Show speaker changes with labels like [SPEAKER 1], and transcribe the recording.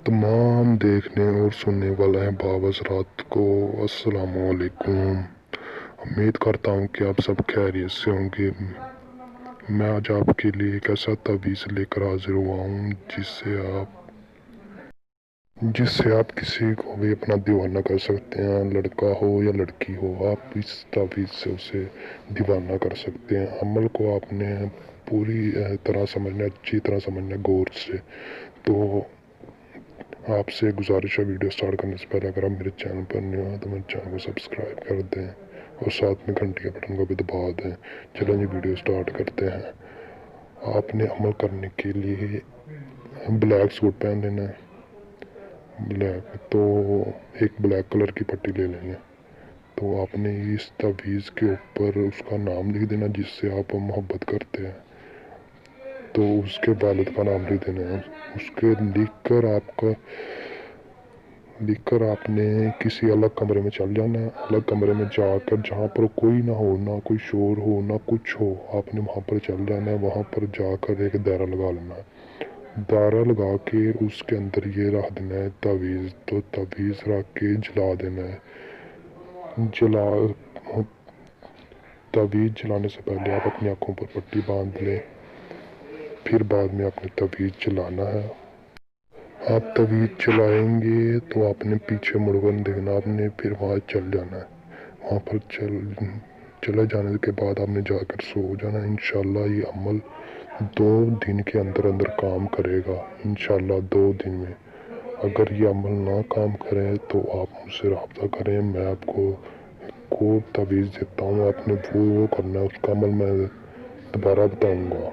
[SPEAKER 1] तमाम देखने और सुनने वाले अहबाब हज़रात को अस्सलाम वालेकुम। उम्मीद करता हूँ कि आप सब खैरियत से होंगे। मैं आज आपके लिए एक ऐसा तवीज़ लेकर हाजिर हुआ हूँ जिससे आप किसी को भी अपना दीवाना कर सकते हैं। लड़का हो या लड़की हो, आप इस तवीज़ से उसे दीवाना कर सकते हैं। अमल को आपने पूरी तरह समझना, अच्छी तरह समझना, गौर से। तो आपसे गुजारिश है, वीडियो स्टार्ट करने से पहले अगर आप मेरे चैनल पर नए हो तो मेरे चैनल को सब्सक्राइब कर दें और साथ में घंटी के बटन को भी दबा दें। चलो ये वीडियो स्टार्ट करते हैं। आपने अमल करने के लिए ब्लैक सूट पहन लेना है। ब्लैक तो एक ब्लैक कलर की पट्टी ले लेंगे। तो आपने इस तवीज़ के ऊपर उसका नाम लिख देना जिससे आप मोहब्बत करते हैं। तो उसके वालिद का नाम लिख देना है। उसके लिखकर आपने किसी अलग कमरे में चल जाना है। अलग कमरे में जाकर जहाँ पर कोई ना हो, ना कोई शोर हो, ना कुछ हो, आपने वहाँ पर चल जाना है। वहाँ पर जाकर एक दायरा लगा लेना है। दायरा लगा के उसके अंदर ये रख देना है तवीज़। तो तवीज़ रख के जला देना है। तवीज़ जलाने से पहले आप अपनी आँखों पर पट्टी बांध लें, फिर बाद में आपने तवीज़ जलाना है। आप तवीज़ चलाएंगे तो आपने पीछे मुड़कर देखना, आपने फिर वहाँ चल जाना है। वहाँ पर चले जाने के बाद आपने जाकर सो जाना। इंशाल्लाह ये अमल 2 दिन के अंदर अंदर काम करेगा। इंशाल्लाह 2 दिन में। अगर ये अमल ना काम करे तो आप मुझसे रब्ता करें। मैं आपको को तवीज़ देता हूँ, आपने वो करना है। उसका अमल मैं दोबारा बताऊँगा।